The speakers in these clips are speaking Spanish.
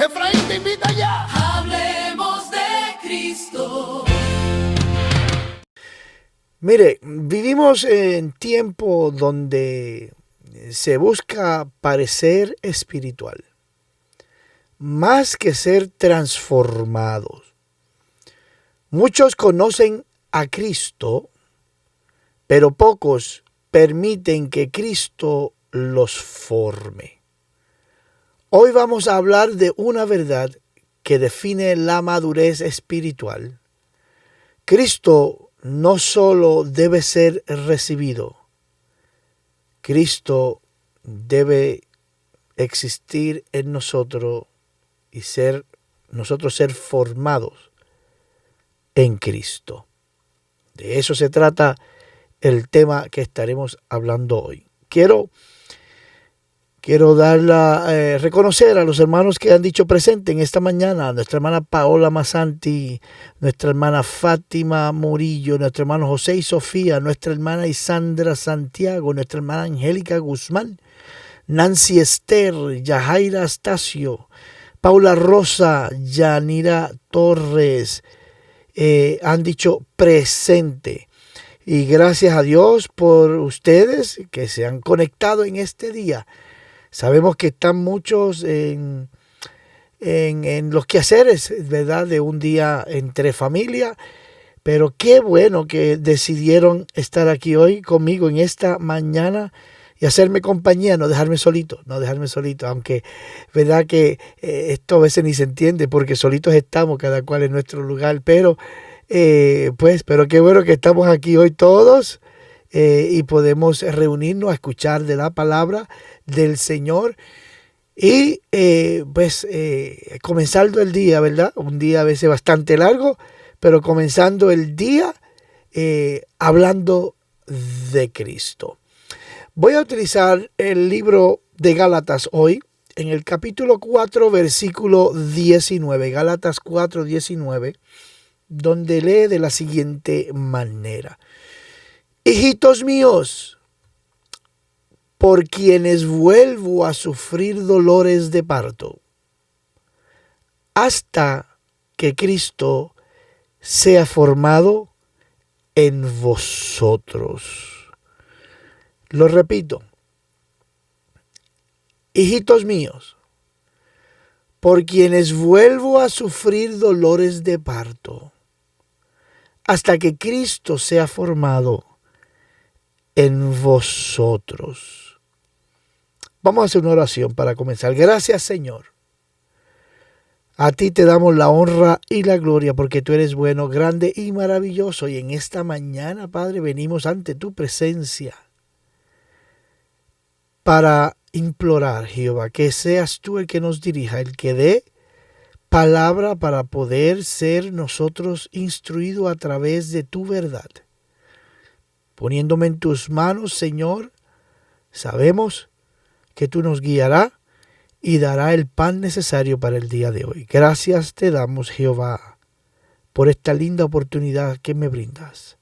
Efraín te invita ya. Hablemos de Cristo. Mire, vivimos en tiempo donde se busca parecer espiritual, más que ser transformados. Muchos conocen a Cristo, pero pocos permiten que Cristo los forme. Hoy vamos a hablar de una verdad que define la madurez espiritual. Cristo no solo debe ser recibido, Cristo debe existir en nosotros y nosotros ser formados en Cristo. De eso se trata el tema que estaremos hablando hoy. Quiero reconocer a los hermanos que han dicho presente en esta mañana, a nuestra hermana Paola Masanti, nuestra hermana Fátima Murillo, nuestro hermano José y Sofía, nuestra hermana Isandra Santiago, nuestra hermana Angélica Guzmán, Nancy Esther, Yajaira Astacio, Paula Rosa, Yanira Torres, han dicho presente. Y gracias a Dios por ustedes que se han conectado en este día. Sabemos que están muchos en los quehaceres, ¿verdad? De un día entre familia. Pero qué bueno que decidieron estar aquí hoy conmigo en esta mañana y hacerme compañía, no dejarme solito. Aunque, ¿verdad? Que esto a veces ni se entiende porque solitos estamos, cada cual en nuestro lugar. Pero qué bueno que estamos aquí hoy todos. Y podemos reunirnos a escuchar de la palabra del Señor y comenzando el día, ¿verdad? Un día a veces bastante largo, pero comenzando el día hablando de Cristo. Voy a utilizar el libro de Gálatas hoy en el capítulo 4, versículo 19, Gálatas 4, 19, donde lee de la siguiente manera. Hijitos míos, por quienes vuelvo a sufrir dolores de parto, hasta que Cristo sea formado en vosotros. Lo repito. Hijitos míos, por quienes vuelvo a sufrir dolores de parto, hasta que Cristo sea formado en vosotros. Vamos a hacer una oración para comenzar. Gracias, Señor. A ti te damos la honra y la gloria porque tú eres bueno, grande y maravilloso. Y en esta mañana, Padre, venimos ante tu presencia para implorar, Jehová, que seas tú el que nos dirija, el que dé palabra para poder ser nosotros instruidos a través de tu verdad. Poniéndome en tus manos, Señor, sabemos que tú nos guiarás y dará el pan necesario para el día de hoy. Gracias te damos, Jehová, por esta linda oportunidad que me brindas.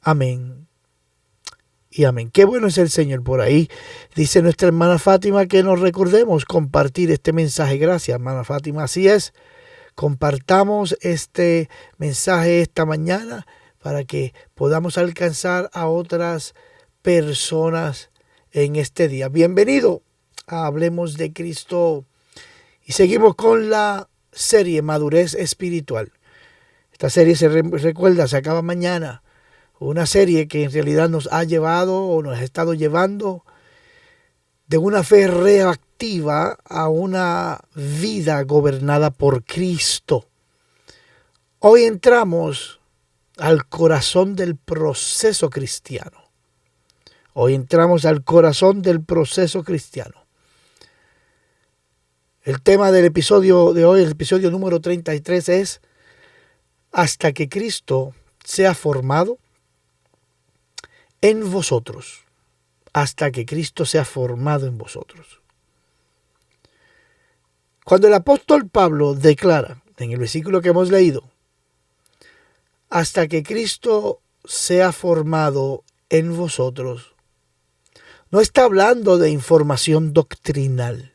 Amén y amén. Qué bueno es el Señor. Por ahí dice nuestra hermana Fátima que nos recordemos compartir este mensaje. Gracias, hermana Fátima. Así es, compartamos este mensaje esta mañana para que podamos alcanzar a otras personas en este día. Bienvenido a Hablemos de Cristo. Y seguimos con la serie Madurez Espiritual. Esta serie se acaba mañana. Una serie que en realidad nos ha llevado o nos ha estado llevando de una fe reactiva a una vida gobernada por Cristo. Hoy entramos al corazón del proceso cristiano. El tema del episodio de hoy, el episodio número 33, es hasta que Cristo sea formado en vosotros. Hasta que Cristo sea formado en vosotros. Cuando el apóstol Pablo declara en el versículo que hemos leído, hasta que Cristo sea formado en vosotros, no está hablando de información doctrinal.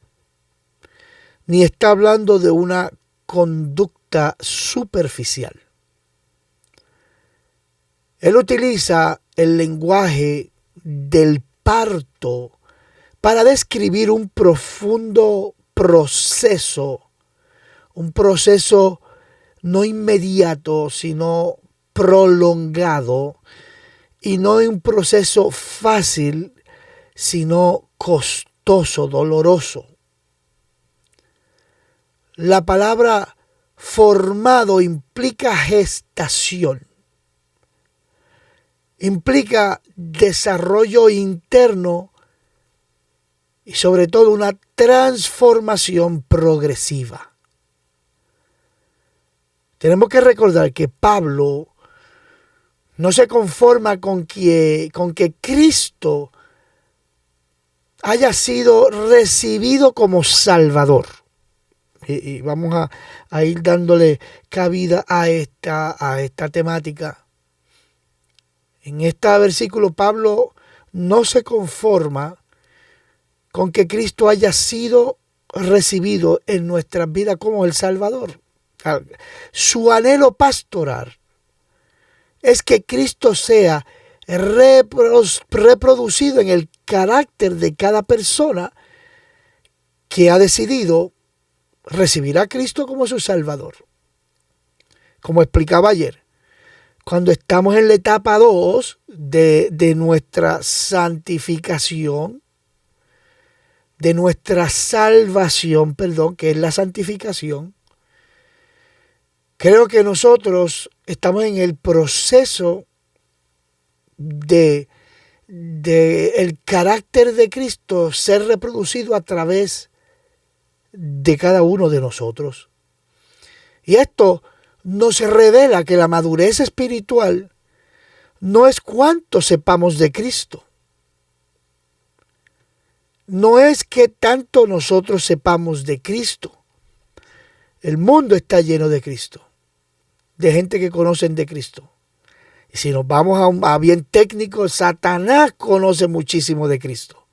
ni está hablando de una conducta superficial. Él utiliza el lenguaje del parto para describir un profundo proceso, un proceso no inmediato, sino prolongado, y no un proceso fácil, sino costoso, doloroso. La palabra formado implica gestación, implica desarrollo interno y sobre todo una transformación progresiva. Tenemos que recordar que Pablo no se conforma con que Cristo haya sido recibido como Salvador. Y vamos a ir dándole cabida a esta temática. En este versículo Pablo no se conforma con que Cristo haya sido recibido en nuestras vidas como el Salvador. Su anhelo pastoral es que Cristo sea reproducido en el carácter de cada persona que ha decidido recibir a Cristo como su Salvador. Como explicaba ayer, cuando estamos en la etapa 2 de nuestra santificación, de nuestra salvación, que es la santificación, creo que nosotros estamos en el proceso de el carácter de Cristo ser reproducido a través de cada uno de nosotros. Y esto nos revela que la madurez espiritual no es cuánto sepamos de Cristo. No es que tanto nosotros sepamos de Cristo. El mundo está lleno de Cristo, de gente que conocen de Cristo. Y si nos vamos a bien técnico, Satanás conoce muchísimo de Cristo.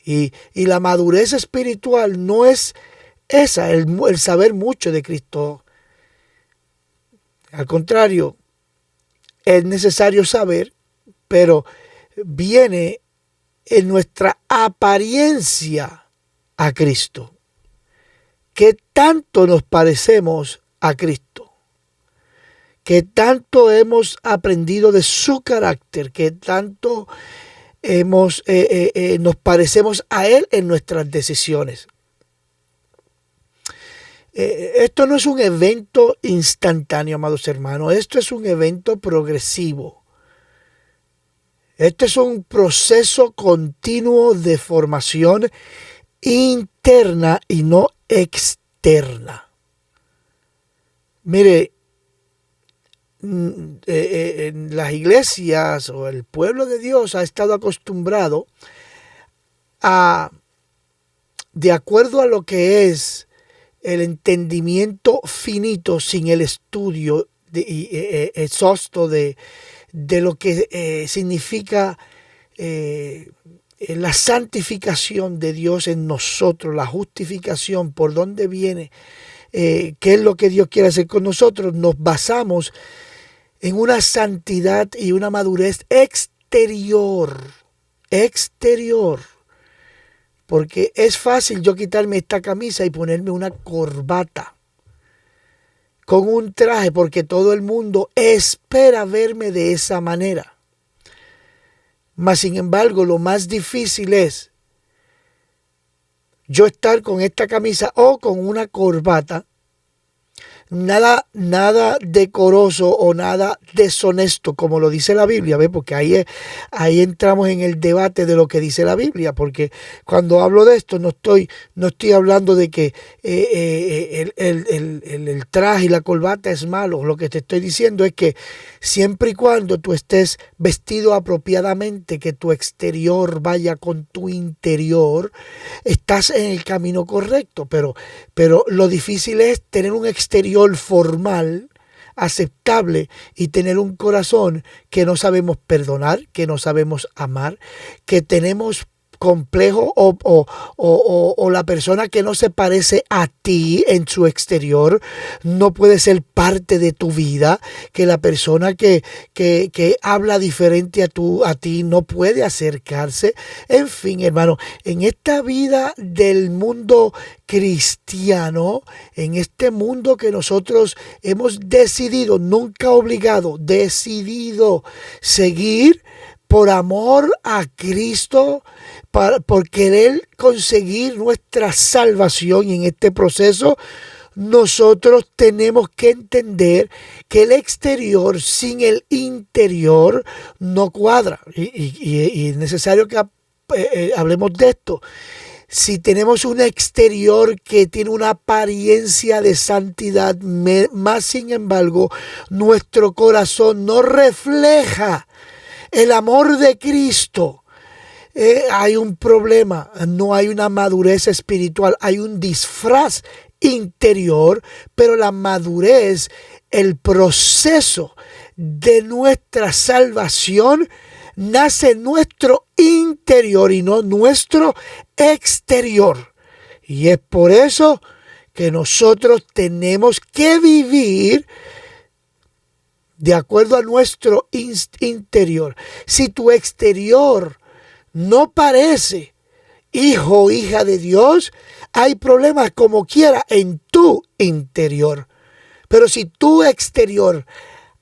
Y la madurez espiritual no es esa, el saber mucho de Cristo. Al contrario, es necesario saber, pero viene en nuestra apariencia a Cristo. ¿Qué tanto nos parecemos a Cristo? ¿Qué tanto hemos aprendido de su carácter? ¿Qué tanto nos parecemos a Él en nuestras decisiones? Esto no es un evento instantáneo, amados hermanos. Esto es un evento progresivo. Este es un proceso continuo de formación interna y no externa. Mire, en las iglesias o el pueblo de Dios ha estado acostumbrado de acuerdo a lo que es el entendimiento finito sin el estudio exhausto de lo que significa la santificación de Dios en nosotros, la justificación, por dónde viene, qué es lo que Dios quiere hacer con nosotros. Nos basamos en una santidad y una madurez exterior, porque es fácil yo quitarme esta camisa y ponerme una corbata con un traje, porque todo el mundo espera verme de esa manera. Mas, sin embargo, lo más difícil es yo estar con esta camisa o con una corbata, nada decoroso o nada deshonesto, como lo dice la Biblia, ¿ve? Porque ahí entramos en el debate de lo que dice la Biblia, porque cuando hablo de esto no estoy hablando de que el traje y la corbata es malo. Lo que te estoy diciendo es que siempre y cuando tú estés vestido apropiadamente, que tu exterior vaya con tu interior, estás en el camino correcto, pero lo difícil es tener un exterior formal, aceptable, y tener un corazón que no sabemos perdonar, que no sabemos amar, que tenemos complejo o la persona que no se parece a ti en su exterior no puede ser parte de tu vida, que la persona que habla diferente a ti no puede acercarse. En fin, hermano, en esta vida del mundo cristiano, en este mundo que nosotros hemos decidido, nunca obligado, decidido seguir por amor a Cristo, por querer conseguir nuestra salvación. Y en este proceso nosotros tenemos que entender que el exterior sin el interior no cuadra. Y es necesario que hablemos de esto. Si tenemos un exterior que tiene una apariencia de santidad, más sin embargo, nuestro corazón no refleja el amor de Cristo, hay un problema, no hay una madurez espiritual, hay un disfraz interior, pero la madurez, el proceso de nuestra salvación nace en nuestro interior y no nuestro exterior. Y es por eso que nosotros tenemos que vivir de acuerdo a nuestro interior. Si tu exterior no parece hijo o hija de Dios, hay problemas como quiera en tu interior. Pero si tu exterior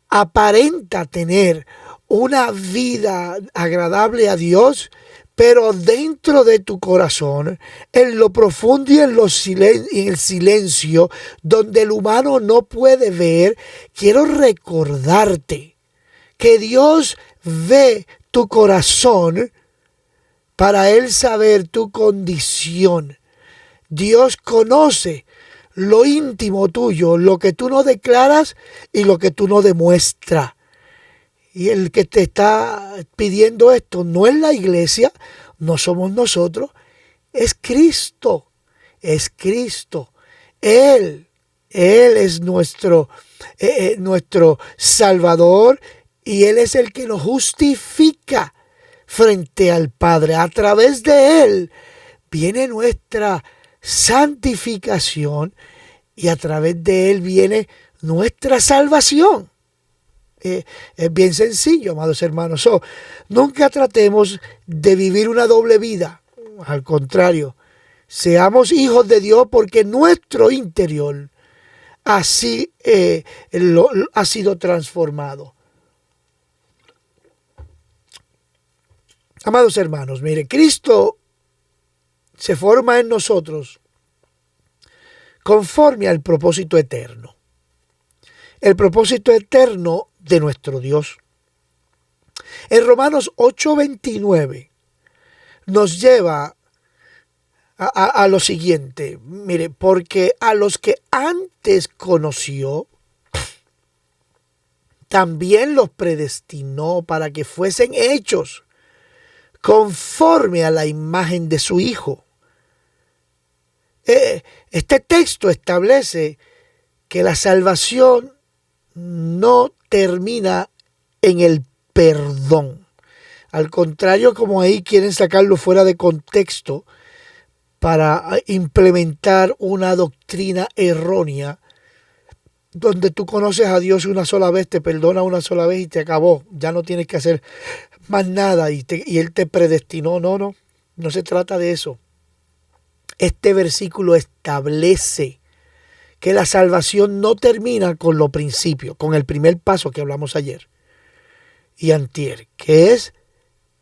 aparenta tener una vida agradable a Dios, pero dentro de tu corazón, en lo profundo y en el silencio, donde el humano no puede ver, quiero recordarte que Dios ve tu corazón para Él saber tu condición. Dios conoce lo íntimo tuyo, lo que tú no declaras y lo que tú no demuestras. Y el que te está pidiendo esto no es la iglesia, no somos nosotros, es Cristo, es Cristo. Él es nuestro Salvador y Él es el que nos justifica frente al Padre. A través de Él viene nuestra santificación y a través de Él viene nuestra salvación. Es bien sencillo, amados hermanos. Nunca tratemos de vivir una doble vida. Al contrario, seamos hijos de Dios porque nuestro interior así ha sido transformado. Amados hermanos, mire, Cristo se forma en nosotros conforme al propósito eterno. El propósito eterno de nuestro Dios. En Romanos 8:29 nos lleva a lo siguiente. Mire, porque a los que antes conoció, también los predestinó para que fuesen hechos conforme a la imagen de su Hijo. Este texto establece que la salvación no termina en el perdón. Al contrario, como ahí quieren sacarlo fuera de contexto para implementar una doctrina errónea, donde tú conoces a Dios una sola vez, te perdona una sola vez y te acabó. Ya no tienes que hacer más nada y Él te predestinó. No se trata de eso. Este versículo establece que la salvación no termina con lo principio, con el primer paso que hablamos ayer y antier, que es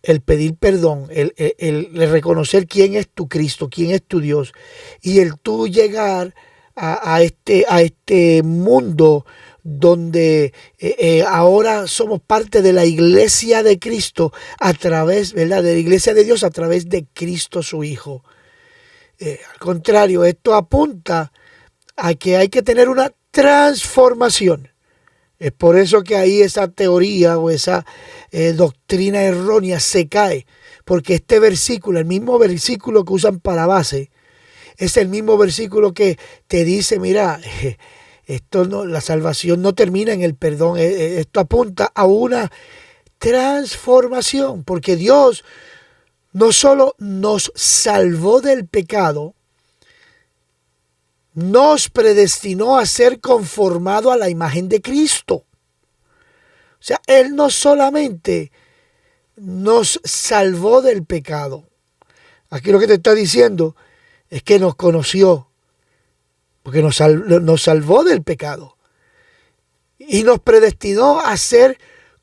el pedir perdón, el reconocer quién es tu Cristo, quién es tu Dios, y el tú llegar a este mundo donde ahora somos parte de la iglesia de Cristo a través, ¿verdad?, de la iglesia de Dios a través de Cristo su Hijo. Al contrario, esto apunta a que hay que tener una transformación. Es por eso que ahí esa teoría o esa doctrina errónea se cae, porque este versículo, el mismo versículo que usan para base, es el mismo versículo que te dice, mira, la salvación no termina en el perdón, esto apunta a una transformación, porque Dios no solo nos salvó del pecado, nos predestinó a ser conformado a la imagen de Cristo. O sea, Él no solamente nos salvó del pecado. Aquí lo que te está diciendo es que nos conoció, porque nos salvó del pecado y nos predestinó a ser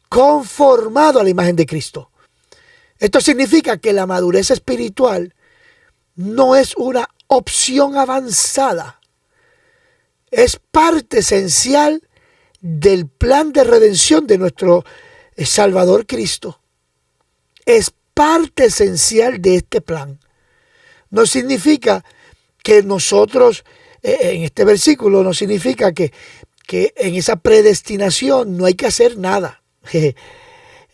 conformado a la imagen de Cristo. Esto significa que la madurez espiritual no es una opción avanzada, es parte esencial del plan de redención de nuestro Salvador Cristo. Es parte esencial de este plan. No significa que nosotros, en este versículo, no significa que en esa predestinación no hay que hacer nada.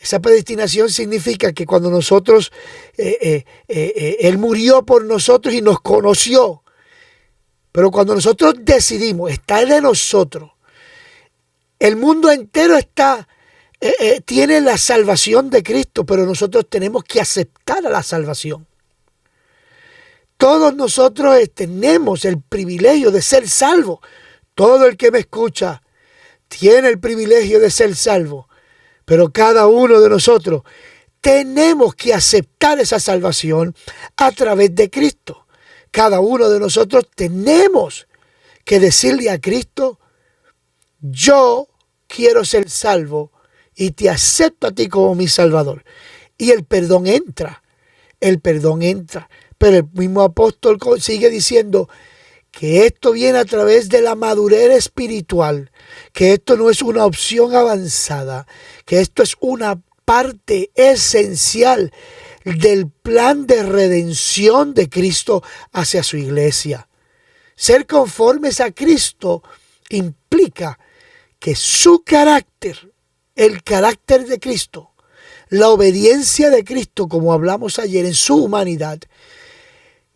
Esa predestinación significa que cuando nosotros, Él murió por nosotros y nos conoció. Pero cuando nosotros decidimos estar de nosotros, el mundo entero tiene la salvación de Cristo, pero nosotros tenemos que aceptar a la salvación. Todos nosotros tenemos el privilegio de ser salvos. Todo el que me escucha tiene el privilegio de ser salvo. Pero cada uno de nosotros tenemos que aceptar esa salvación a través de Cristo. Cada uno de nosotros tenemos que decirle a Cristo: yo quiero ser salvo y te acepto a ti como mi Salvador. Y el perdón entra. Pero el mismo apóstol sigue diciendo que esto viene a través de la madurez espiritual, que esto no es una opción avanzada, que esto es una parte esencial del plan de redención de Cristo hacia su iglesia. Ser conformes a Cristo implica que su carácter, el carácter de Cristo, la obediencia de Cristo, como hablamos ayer, en su humanidad,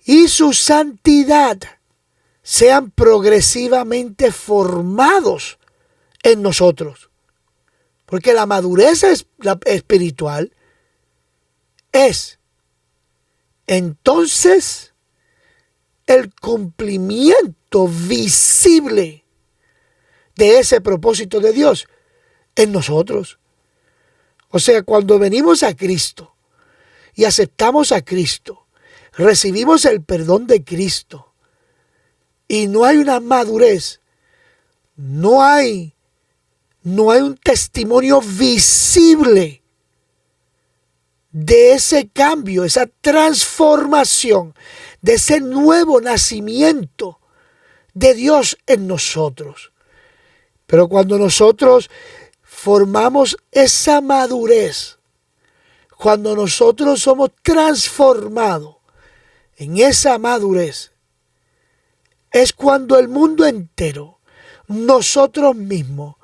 y su santidad sean progresivamente formados en nosotros. Porque la madurez espiritual es entonces el cumplimiento visible de ese propósito de Dios en nosotros. O sea, cuando venimos a Cristo y aceptamos a Cristo, recibimos el perdón de Cristo y no hay una madurez, no hay un testimonio visible de ese cambio, esa transformación, de ese nuevo nacimiento de Dios en nosotros. Pero cuando nosotros formamos esa madurez, cuando nosotros somos transformados en esa madurez, es cuando el mundo entero, nosotros mismos,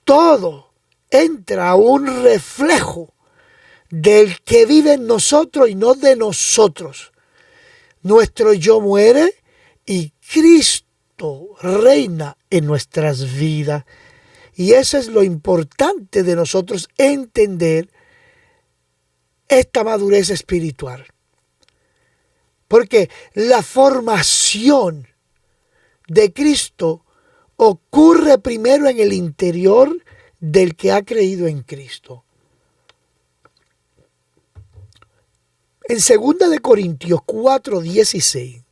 todo entra a un reflejo del que vive en nosotros y no de nosotros. Nuestro yo muere y Cristo reina en nuestras vidas. Y eso es lo importante de nosotros entender esta madurez espiritual. Porque la formación de Cristo ocurre primero en el interior del que ha creído en Cristo. En 2 de Corintios 4:16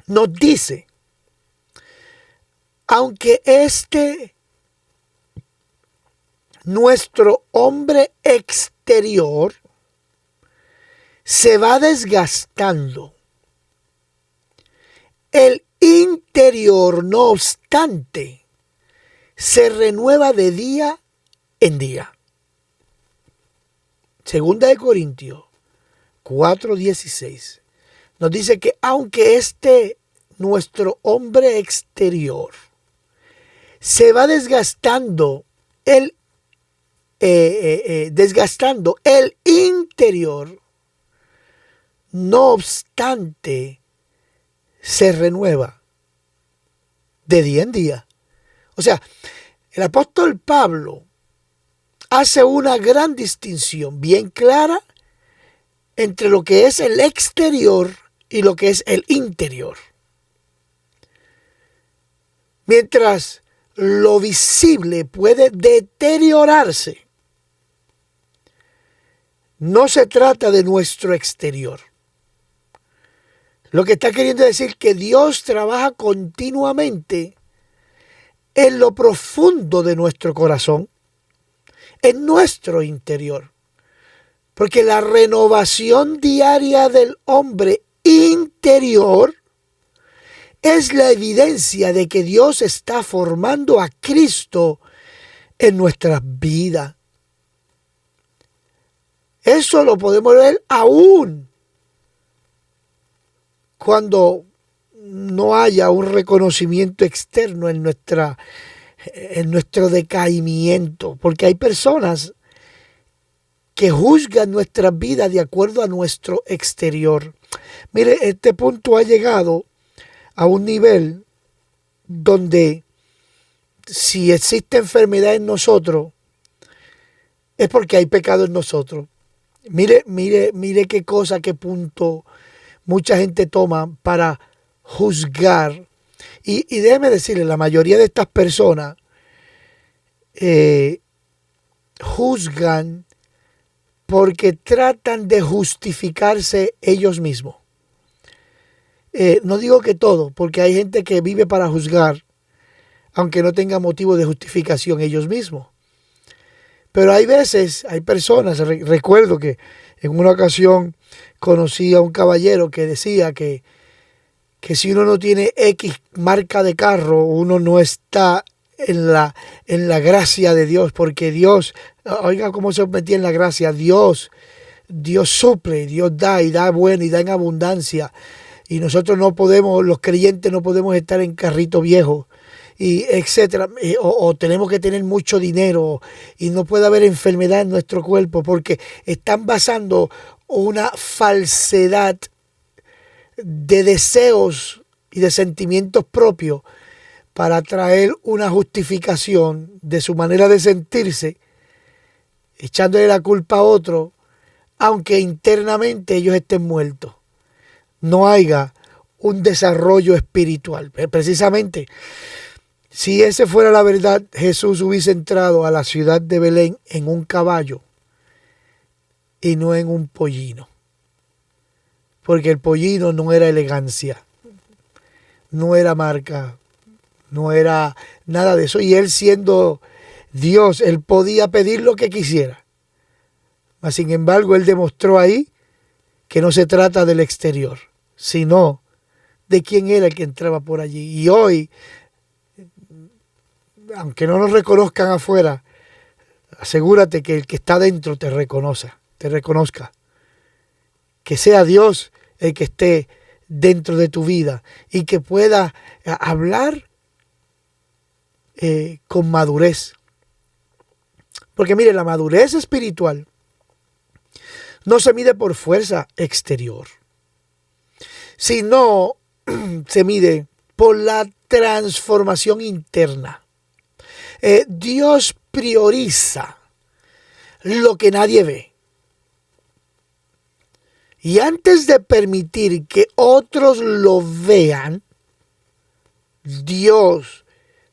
nos dice: aunque nuestro hombre exterior se va desgastando, el interior, no obstante, se renueva de día en día. 2 de Corintios 4:16 nos dice que aunque nuestro hombre exterior se va desgastando, desgastando el interior, no obstante, se renueva de día en día. O sea, el apóstol Pablo hace una gran distinción bien clara entre lo que es el exterior y lo que es el interior. Mientras lo visible puede deteriorarse, no se trata de nuestro exterior. Lo que está queriendo decir que Dios trabaja continuamente en lo profundo de nuestro corazón, en nuestro interior. Porque la renovación diaria del hombre interior es la evidencia de que Dios está formando a Cristo en nuestras vidas. Eso lo podemos ver aún cuando no haya un reconocimiento externo en nuestro decaimiento. Porque hay personas que juzgan nuestras vidas de acuerdo a nuestro exterior. Mire, este punto ha llegado a un nivel donde si existe enfermedad en nosotros, es porque hay pecado en nosotros. Mire qué cosa, qué punto mucha gente toma para juzgar. Y déjeme decirle, la mayoría de estas personas juzgan porque tratan de justificarse ellos mismos. No digo que todo, porque hay gente que vive para juzgar, aunque no tenga motivo de justificación ellos mismos. Pero hay veces, hay personas, recuerdo que en una ocasión conocí a un caballero que decía que si uno no tiene X marca de carro, uno no está en la gracia de Dios, porque Dios, oiga cómo se metía en la gracia, Dios suple, Dios da y da bueno y da en abundancia. Y nosotros no podemos, los creyentes no podemos estar en carrito viejo, y etcétera, o tenemos que tener mucho dinero y no puede haber enfermedad en nuestro cuerpo, porque están basando una falsedad de deseos y de sentimientos propios para traer una justificación de su manera de sentirse, echándole la culpa a otro, aunque internamente ellos estén muertos. No haya un desarrollo espiritual. Precisamente, si esa fuera la verdad, Jesús hubiese entrado a la ciudad de Belén en un caballo y no en un pollino. Porque el pollino no era elegancia, no era marca, no era nada de eso. Y él, siendo Dios, él podía pedir lo que quisiera. Mas sin embargo, él demostró ahí que no se trata del exterior, sino de quién era el que entraba por allí. Y hoy, aunque no nos reconozcan afuera, asegúrate que el que está dentro te reconozca. Que sea Dios el que esté dentro de tu vida y que pueda hablar con madurez. Porque mire, la madurez espiritual no se mide por fuerza exterior, sino se mide por la transformación interna. Dios prioriza lo que nadie ve. Y antes de permitir que otros lo vean, Dios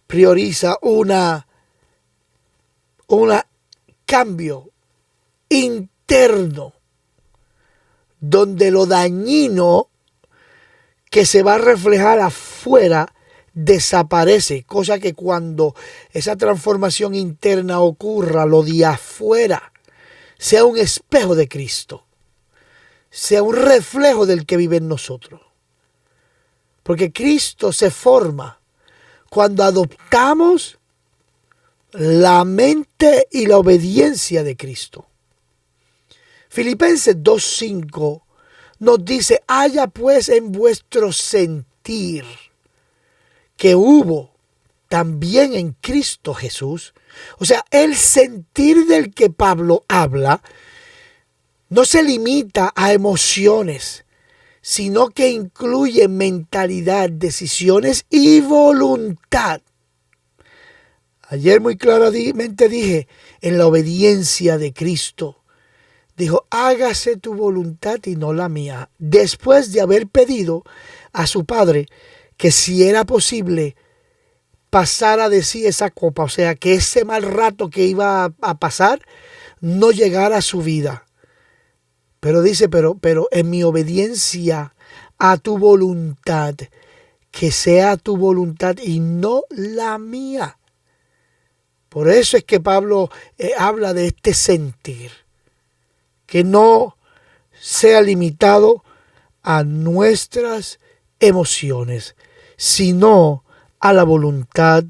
prioriza un cambio interno, donde lo dañino que se va a reflejar afuera desaparece, cosa que cuando esa transformación interna ocurra, lo de afuera sea un espejo de Cristo, sea un reflejo del que vive en nosotros. Porque Cristo se forma cuando adoptamos la mente y la obediencia de Cristo. Filipenses 2:5 nos dice: haya pues en vuestro sentir que hubo también en Cristo Jesús. O sea, el sentir del que Pablo habla no se limita a emociones, sino que incluye mentalidad, decisiones y voluntad. Ayer muy claramente dije, en la obediencia de Cristo, dijo, hágase tu voluntad y no la mía. Después de haber pedido a su padre que si era posible pasara de sí esa copa, o sea, que ese mal rato que iba a pasar no llegara a su vida. Pero dice, pero en mi obediencia a tu voluntad, que sea tu voluntad y no la mía. Por eso es que Pablo habla de este sentir, que no sea limitado a nuestras emociones, sino a la voluntad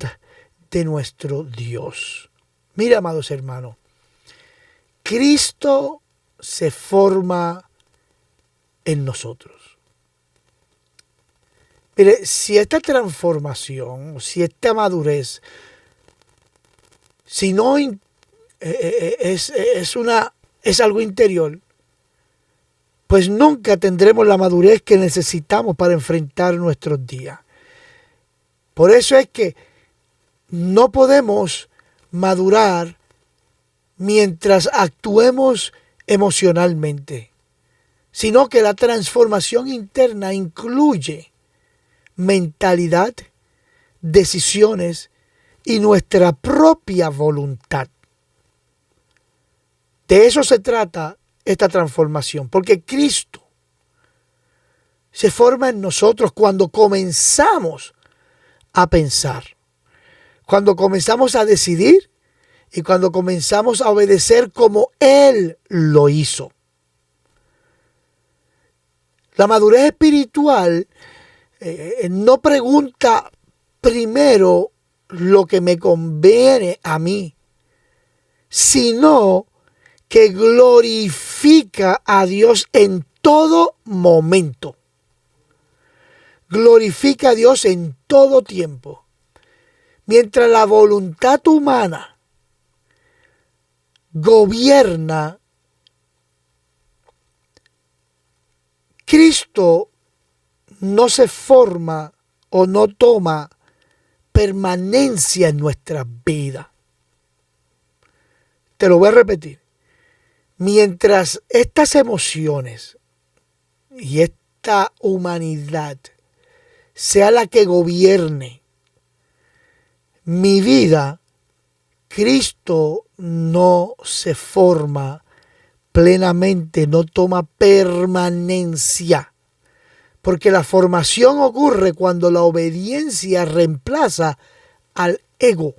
de nuestro Dios. Mira, amados hermanos, Cristo se forma en nosotros. Mire, si esta transformación, si esta madurez, si no es algo interior, pues nunca tendremos la madurez que necesitamos para enfrentar nuestros días. Por eso es que no podemos madurar mientras actuemos emocionalmente, sino que la transformación interna incluye mentalidad, decisiones y nuestra propia voluntad. De eso se trata esta transformación, porque Cristo se forma en nosotros cuando comenzamos a pensar, cuando comenzamos a decidir y cuando comenzamos a obedecer como Él lo hizo. La madurez espiritual no pregunta primero lo que me conviene a mí, sino que glorifica a Dios en todo momento. Glorifica a Dios en todo tiempo. Mientras la voluntad humana gobierna, Cristo no se forma o no toma permanencia en nuestras vidas. Te lo voy a repetir. Mientras estas emociones y esta humanidad sea la que gobierne mi vida, Cristo no se forma plenamente, no toma permanencia. Porque la formación ocurre cuando la obediencia reemplaza al ego.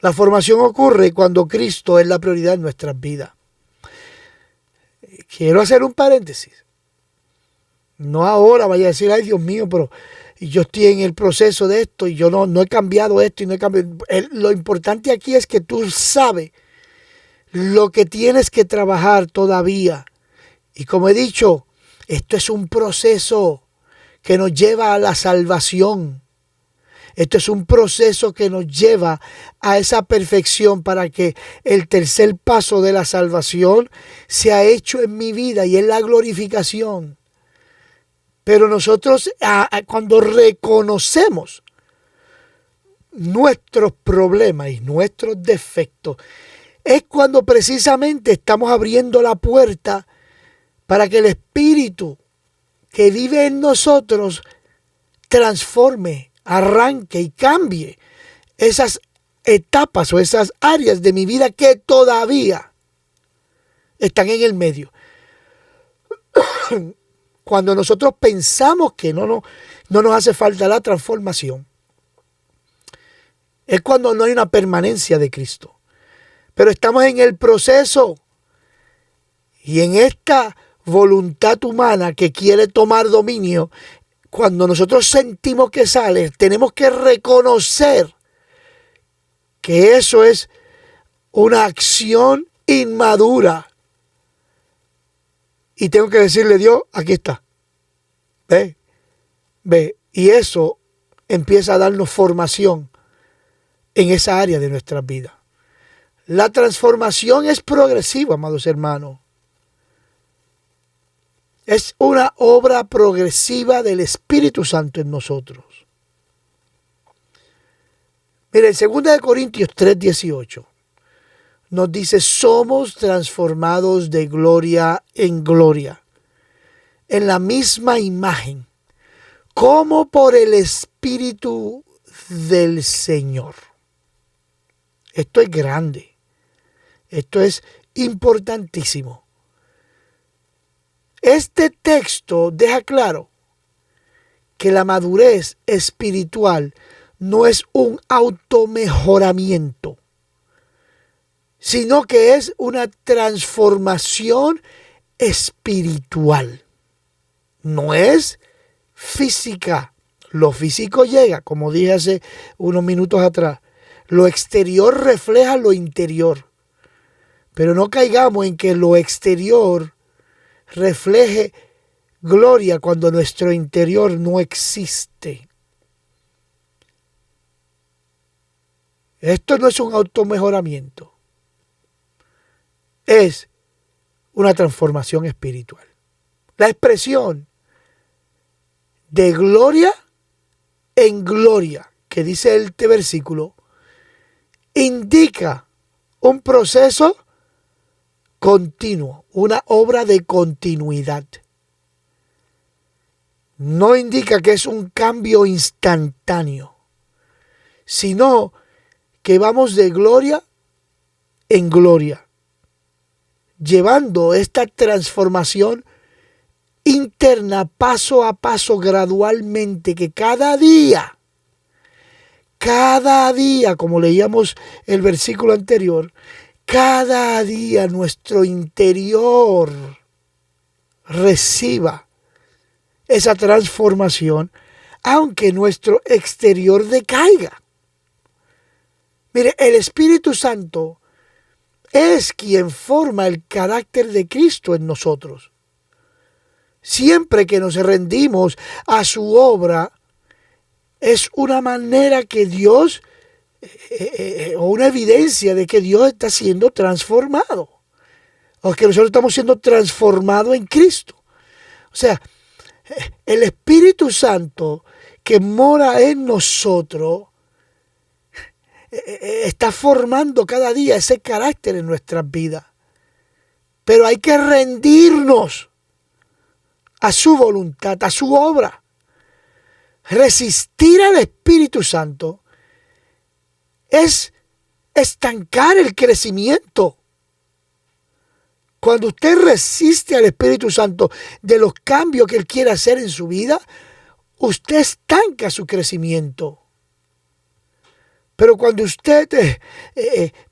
La formación ocurre cuando Cristo es la prioridad en nuestras vidas. Quiero hacer un paréntesis. No ahora vaya a decir, ay Dios mío, pero yo estoy en el proceso de esto y yo no he cambiado esto y no he cambiado. Lo importante aquí es que tú sabes lo que tienes que trabajar todavía. Y como he dicho, esto es un proceso que nos lleva a la salvación. Esto es un proceso que nos lleva a esa perfección para que el tercer paso de la salvación sea hecho en mi vida y es la glorificación. Pero nosotros cuando reconocemos nuestros problemas y nuestros defectos, es cuando precisamente estamos abriendo la puerta para que el Espíritu que vive en nosotros transforme, arranque y cambie esas etapas o esas áreas de mi vida que todavía están en el medio. Cuando nosotros pensamos que no nos hace falta la transformación, es cuando no hay una permanencia de Cristo. Pero estamos en el proceso y en esta voluntad humana que quiere tomar dominio. Cuando nosotros sentimos que sale, tenemos que reconocer que eso es una acción inmadura. Y tengo que decirle, Dios, aquí está. Ve. Y eso empieza a darnos formación en esa área de nuestras vidas. La transformación es progresiva, amados hermanos. Es una obra progresiva del Espíritu Santo en nosotros. Miren, 2 Corintios 3:18 nos dice, somos transformados de gloria en gloria, en la misma imagen, como por el Espíritu del Señor. Esto es grande. Esto es importantísimo. Este texto deja claro que la madurez espiritual no es un automejoramiento, sino que es una transformación espiritual. No es física. Lo físico llega, como dije hace unos minutos atrás. Lo exterior refleja lo interior. Pero no caigamos en que lo exterior refleje gloria cuando nuestro interior no existe. Esto no es un automejoramiento. Es una transformación espiritual. La expresión de gloria en gloria que dice este versículo indica un proceso continuo, una obra de continuidad. No indica que es un cambio instantáneo, sino que vamos de gloria en gloria, llevando esta transformación interna paso a paso gradualmente, que cada día, como leíamos el versículo anterior, cada día nuestro interior reciba esa transformación, aunque nuestro exterior decaiga. Mire, el Espíritu Santo es quien forma el carácter de Cristo en nosotros. Siempre que nos rendimos a su obra, es una manera que Dios, o una evidencia de que Dios está siendo transformado, o que nosotros estamos siendo transformados en Cristo. O sea, el Espíritu Santo que mora en nosotros está formando cada día ese carácter en nuestras vidas. Pero hay que rendirnos a su voluntad, a su obra. Resistir al Espíritu Santo es estancar el crecimiento. Cuando usted resiste al Espíritu Santo de los cambios que Él quiere hacer en su vida, usted estanca su crecimiento. Pero cuando usted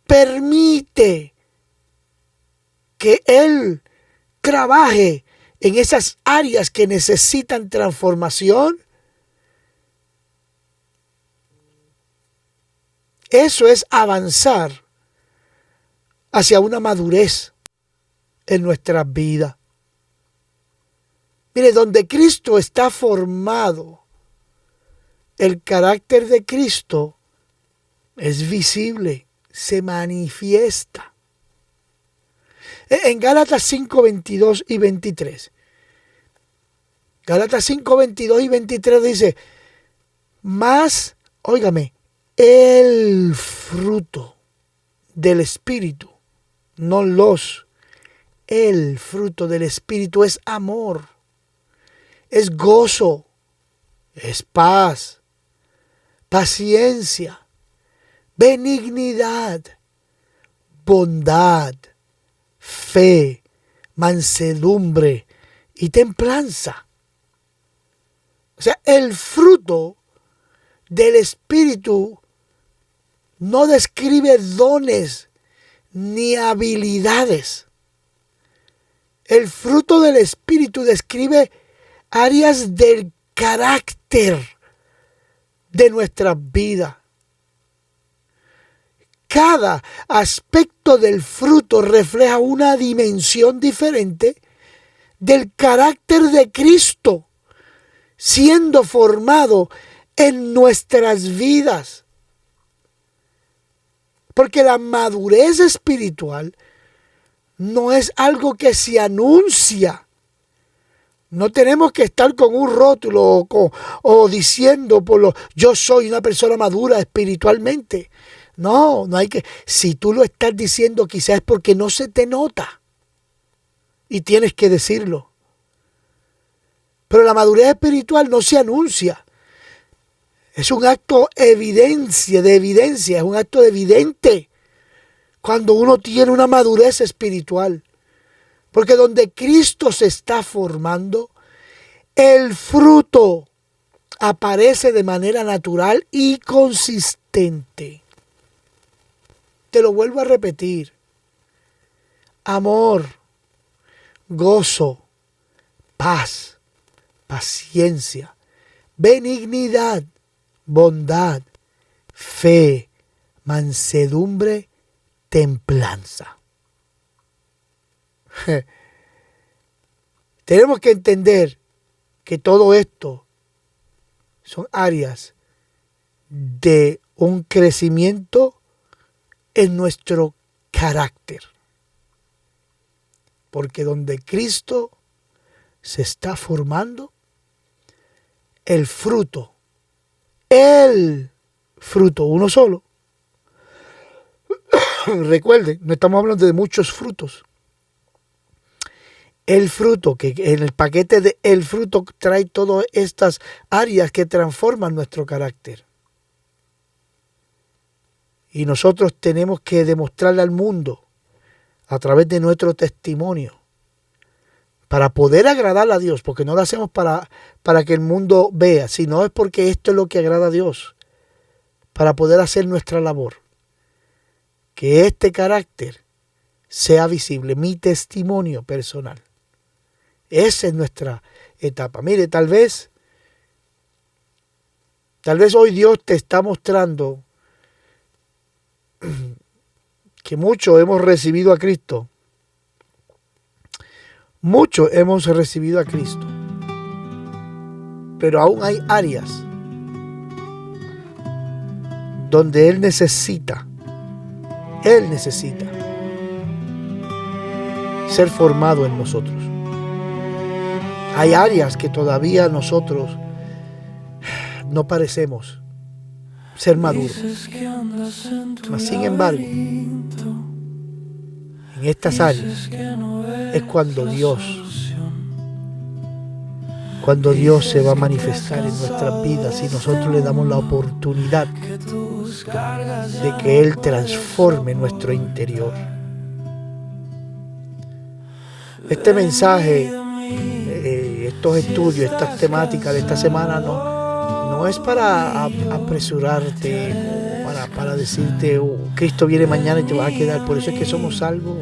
permite que Él trabaje en esas áreas que necesitan transformación, eso es avanzar hacia una madurez en nuestras vidas. Mire, donde Cristo está formado, el carácter de Cristo es visible, se manifiesta. En Gálatas 5, 22 y 23. Gálatas 5, 22 y 23 dice, más, óigame, el fruto del Espíritu, no el fruto del Espíritu es amor, es gozo, es paz, paciencia, benignidad, bondad, fe, mansedumbre y templanza. O sea, el fruto del Espíritu no describe dones ni habilidades. El fruto del Espíritu describe áreas del carácter de nuestras vidas. Cada aspecto del fruto refleja una dimensión diferente del carácter de Cristo, siendo formado en nuestras vidas. Porque la madurez espiritual no es algo que se anuncia. No tenemos que estar con un rótulo o diciendo yo soy una persona madura espiritualmente. No, no hay que. Si tú lo estás diciendo, quizás es porque no se te nota. Y tienes que decirlo. Pero la madurez espiritual no se anuncia. Es un acto de evidencia, es un acto evidente cuando uno tiene una madurez espiritual. Porque donde Cristo se está formando, el fruto aparece de manera natural y consistente. Te lo vuelvo a repetir. Amor, gozo, paz, paciencia, benignidad, bondad, fe, mansedumbre, templanza. Tenemos que entender que todo esto son áreas de un crecimiento en nuestro carácter. Porque donde Cristo se está formando, el fruto, uno solo. Recuerden, no estamos hablando de muchos frutos. El fruto, que en el paquete de el fruto trae todas estas áreas que transforman nuestro carácter. Y nosotros tenemos que demostrarle al mundo, a través de nuestro testimonio, para poder agradar a Dios, porque no lo hacemos para que el mundo vea, sino es porque esto es lo que agrada a Dios, para poder hacer nuestra labor. Que este carácter sea visible, mi testimonio personal. Esa es nuestra etapa. Mire, tal vez hoy Dios te está mostrando que muchos hemos recibido a Cristo. Muchos hemos recibido a Cristo. Pero aún hay áreas donde Él necesita ser formado en nosotros. Hay áreas que todavía nosotros no parecemos ser maduros. Mas, sin embargo, en estas áreas es cuando Dios se va a manifestar en nuestras vidas y nosotros le damos la oportunidad de que Él transforme nuestro interior. Este mensaje, estos estudios, estas temáticas de esta semana no es para apresurarte, para decirte, Cristo viene mañana y te vas a quedar. Por eso es que somos salvos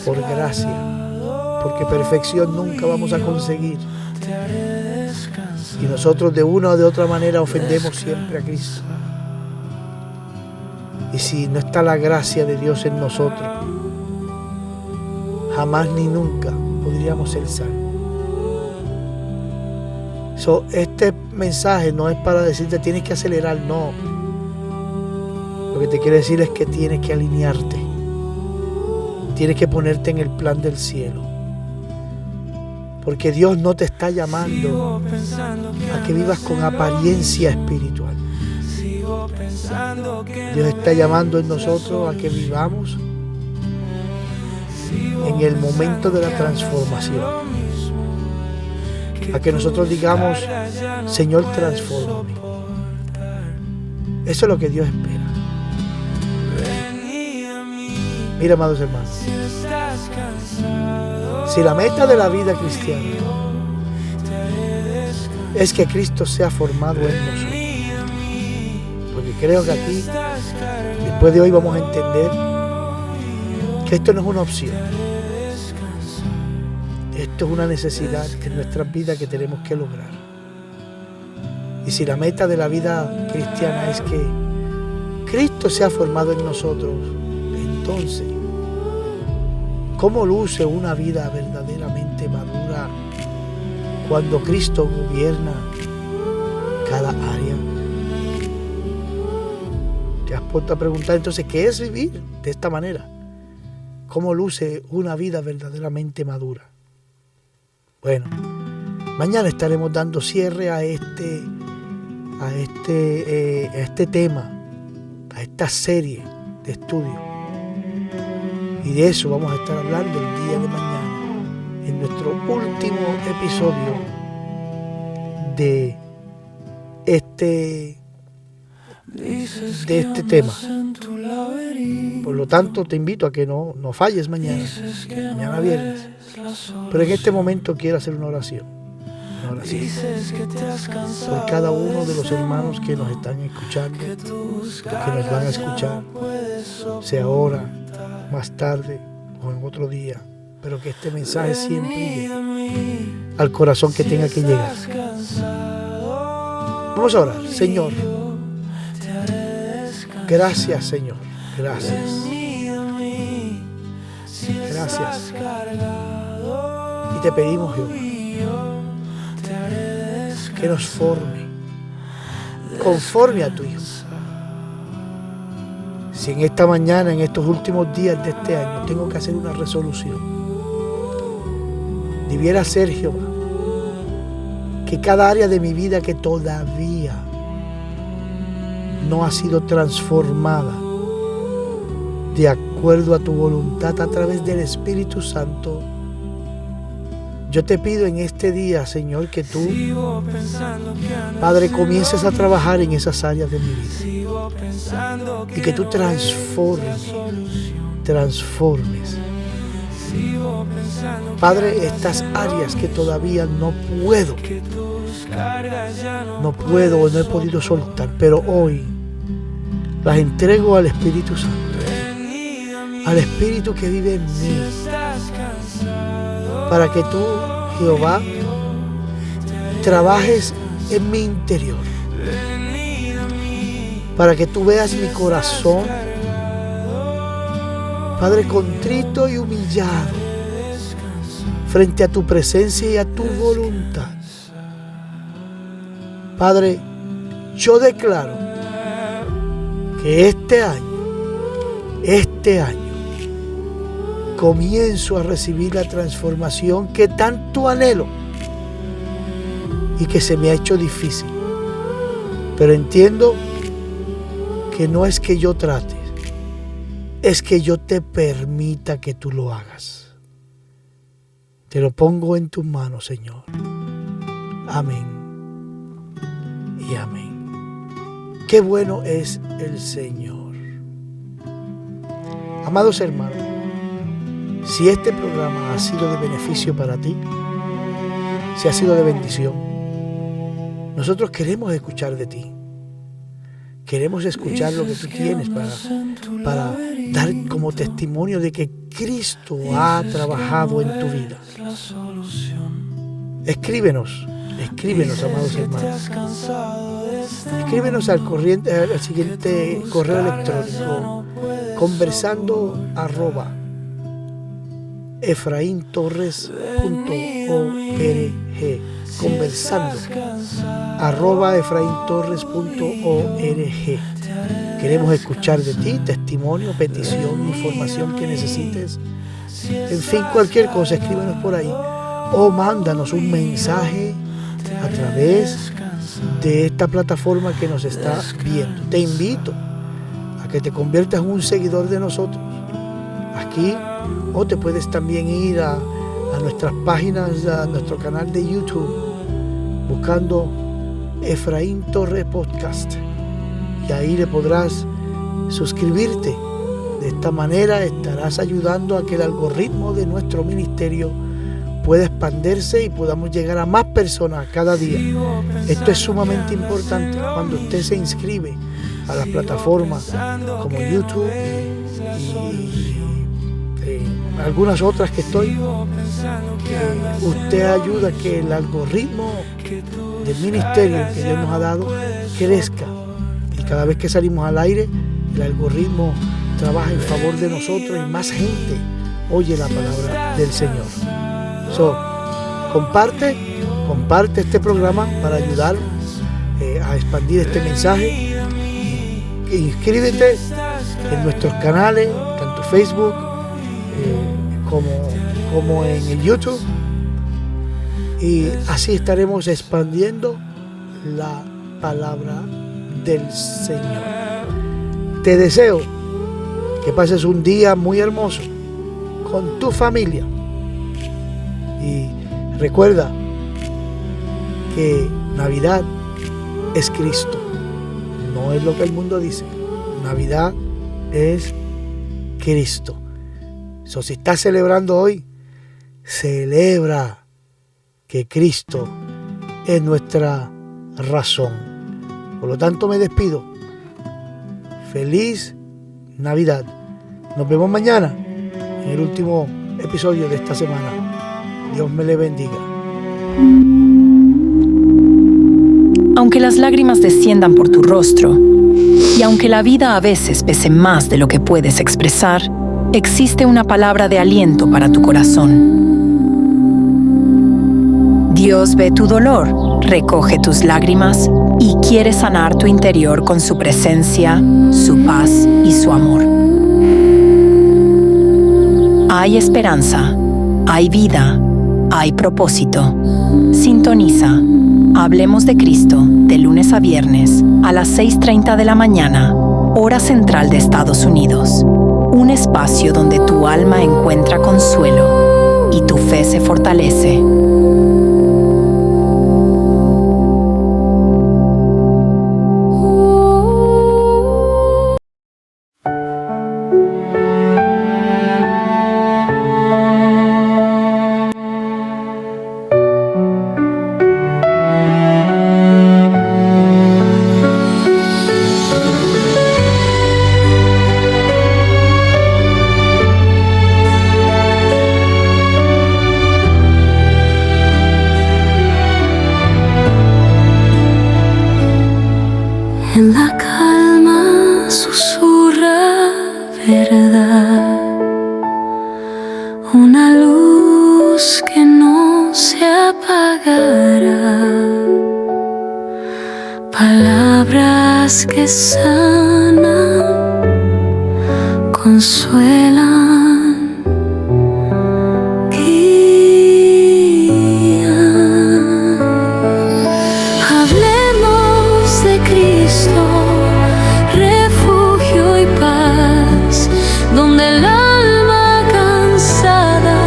por gracia, porque perfección nunca vamos a conseguir. Y nosotros de una o de otra manera ofendemos siempre a Cristo. Y si no está la gracia de Dios en nosotros, jamás ni nunca podríamos ser salvos. Este mensaje no es para decirte tienes que acelerar, no. Lo que te quiere decir es que tienes que alinearte. Tienes que ponerte en el plan del cielo. Porque Dios no te está llamando a que vivas con apariencia espiritual. Dios está llamando en nosotros a que vivamos en el momento de la transformación. A que nosotros digamos, Señor, transfórmame. Eso es lo que Dios espera. Mira, amados hermanos, si la meta de la vida cristiana es que Cristo sea formado en nosotros, porque creo que aquí, después de hoy, vamos a entender que esto no es una opción. Esto es una necesidad en nuestras vidas que tenemos que lograr. Y si la meta de la vida cristiana es que Cristo sea formado en nosotros, entonces, ¿cómo luce una vida verdaderamente madura cuando Cristo gobierna cada área? Te has puesto a preguntar entonces, ¿qué es vivir de esta manera? ¿Cómo luce una vida verdaderamente madura? Bueno, mañana estaremos dando cierre a este tema a esta serie de estudio. Y de eso vamos a estar hablando el día de mañana, en nuestro último episodio de este tema. Por lo tanto, te invito a que no falles mañana viernes. Pero en este momento quiero hacer una oración por cada uno de los hermanos que nos están escuchando, que nos van a escuchar, sea ahora, más tarde o en otro día, pero que este mensaje siempre llegue al corazón que tenga que llegar. Vamos a orar. Señor, gracias, Señor, gracias. Y te pedimos, Jehová, que nos forme conforme a tu Hijo. Si en esta mañana, en estos últimos días de este año, tengo que hacer una resolución, debiera ser, Jehová, que cada área de mi vida que todavía no ha sido transformada de acuerdo a tu voluntad a través del Espíritu Santo, yo te pido en este día, Señor, que tú, Padre, comiences a trabajar en esas áreas de mi vida y que tú transformes, Padre, estas áreas que todavía no puedo o no he podido soltar, pero hoy las entrego al Espíritu Santo, al Espíritu que vive en mí, para que tú, Jehová, trabajes en mi interior, para que tú veas mi corazón, Padre, contrito y humillado frente a tu presencia y a tu voluntad. Padre, yo declaro que este año, comienzo a recibir la transformación que tanto anhelo y que se me ha hecho difícil. Pero entiendo que no es que yo trate, es que yo te permita que tú lo hagas. Te lo pongo en tus manos, Señor. Amén y amén. Qué bueno es el Señor. Amados hermanos, si este programa ha sido de beneficio para ti, si ha sido de bendición, nosotros queremos escuchar de ti. Queremos escuchar lo que tú tienes para dar como testimonio de que Cristo ha trabajado en tu vida. Escríbenos, amados hermanos. Escríbenos al siguiente correo electrónico: conversando@efraintorres.org. conversando@efraintorres.org. Queremos escuchar de ti, testimonio, petición, información que necesites. En fin, cualquier cosa, escríbenos por ahí o mándanos un mensaje a través de esta plataforma que nos está viendo. Te invito a que te conviertas en un seguidor de nosotros aquí, o te puedes también ir a nuestras páginas, a nuestro canal de YouTube, buscando Efraín Torres Podcast, y ahí le podrás suscribirte. De esta manera estarás ayudando a que el algoritmo de nuestro ministerio pueda expandirse y podamos llegar a más personas cada día. Esto es sumamente importante. Cuando usted se inscribe a las plataformas como YouTube y algunas otras que estoy, usted ayuda a que el algoritmo del ministerio que Dios nos ha dado crezca, y cada vez que salimos al aire el algoritmo trabaja en favor de nosotros y más gente oye la palabra del Señor. Comparte este programa para ayudar a expandir este mensaje. Inscríbete en nuestros canales, tanto Facebook como en el YouTube, y así estaremos expandiendo la palabra del Señor. te deseo que pases un día muy hermoso con tu familia. Y recuerda que Navidad es Cristo, no es lo que el mundo dice. Navidad es Cristo. Si estás celebrando hoy, celebra que Cristo es nuestra razón. Por lo tanto, me despido. Feliz Navidad. Nos vemos mañana en el último episodio de esta semana. Dios me le bendiga. Aunque las lágrimas desciendan por tu rostro, y aunque la vida a veces pese más de lo que puedes expresar, existe una palabra de aliento para tu corazón. Dios ve tu dolor, recoge tus lágrimas y quiere sanar tu interior con su presencia, su paz y su amor. Hay esperanza, hay vida, hay propósito. Sintoniza Hablemos de Cristo de lunes a viernes a las 6:30 de la mañana, hora central de Estados Unidos. Un espacio donde tu alma encuentra consuelo y tu fe se fortalece. En la calma susurra verdad, una luz que no se apagará, palabras que sanan, consuelan, guían. Hablemos de Cristo, refugio y paz, donde el alma cansada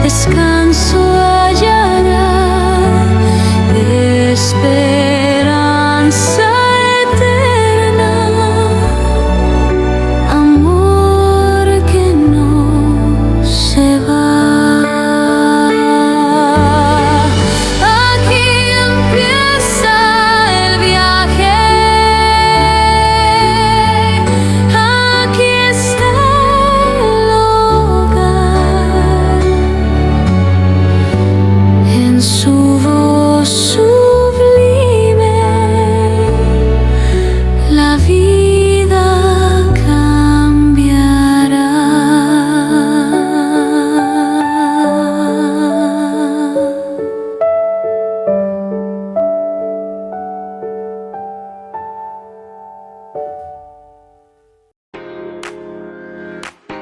descanso hallará, esperanza eterna, amor que no se va. Aquí empieza el viaje, aquí está el hogar, en su voz sublime la vida cambiará.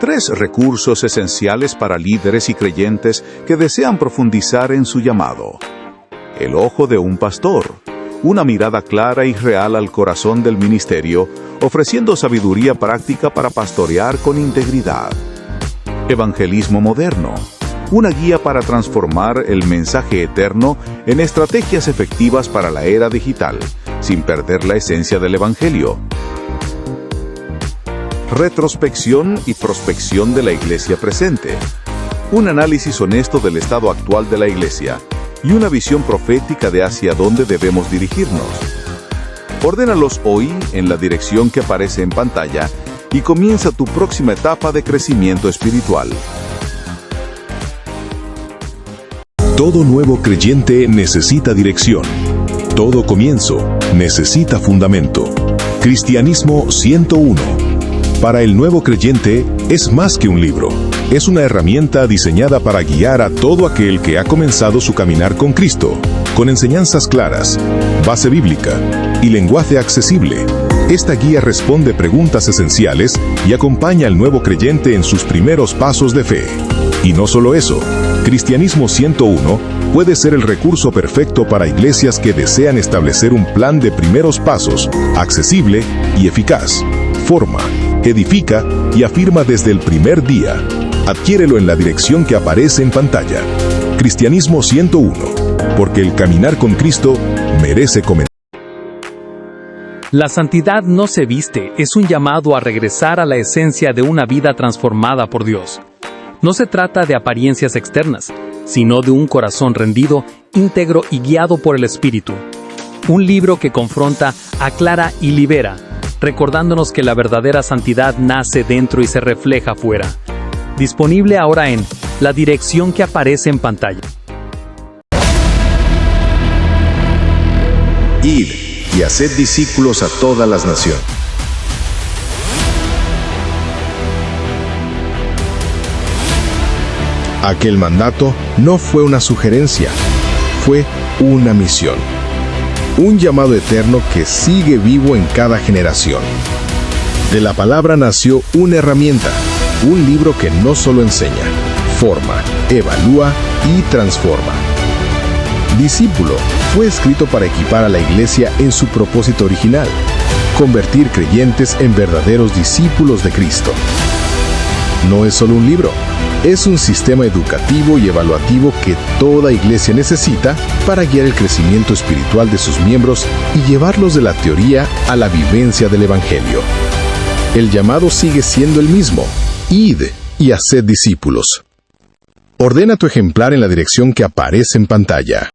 Tres recursos esenciales para líderes y creyentes que desean profundizar en su llamado. El ojo de un pastor, una mirada clara y real al corazón del ministerio, ofreciendo sabiduría práctica para pastorear con integridad. Evangelismo moderno, una guía para transformar el mensaje eterno en estrategias efectivas para la era digital, sin perder la esencia del Evangelio. Retrospección y prospección de la iglesia presente. Un análisis honesto del estado actual de la iglesia y una visión profética de hacia dónde debemos dirigirnos. Ordénalos hoy en la dirección que aparece en pantalla y comienza tu próxima etapa de crecimiento espiritual. Todo nuevo creyente necesita dirección. Todo comienzo necesita fundamento. Cristianismo 101. Para el nuevo creyente, es más que un libro. Es una herramienta diseñada para guiar a todo aquel que ha comenzado su caminar con Cristo, con enseñanzas claras, base bíblica y lenguaje accesible. Esta guía responde preguntas esenciales y acompaña al nuevo creyente en sus primeros pasos de fe. Y no solo eso, Cristianismo 101 puede ser el recurso perfecto para iglesias que desean establecer un plan de primeros pasos, accesible y eficaz. forma, edifica y afirma desde el primer día. Adquiérelo en la dirección que aparece en pantalla. Cristianismo 101, porque el caminar con Cristo merece comenzar. La santidad no se viste, es un llamado a regresar a la esencia de una vida transformada por Dios. No se trata de apariencias externas, sino de un corazón rendido, íntegro y guiado por el Espíritu. Un libro que confronta, aclara y libera, recordándonos que la verdadera santidad nace dentro y se refleja fuera. Disponible ahora en la dirección que aparece en pantalla. Id y haced discípulos a todas las naciones. Aquel mandato no fue una sugerencia, fue una misión. Un llamado eterno que sigue vivo en cada generación. De la palabra nació una herramienta, un libro que no solo enseña, forma, evalúa y transforma. Discípulo fue escrito para equipar a la iglesia en su propósito original, convertir creyentes en verdaderos discípulos de Cristo. No es solo un libro, es un sistema educativo y evaluativo que toda iglesia necesita para guiar el crecimiento espiritual de sus miembros y llevarlos de la teoría a la vivencia del Evangelio. El llamado sigue siendo el mismo: id y haced discípulos. Ordena tu ejemplar en la dirección que aparece en pantalla.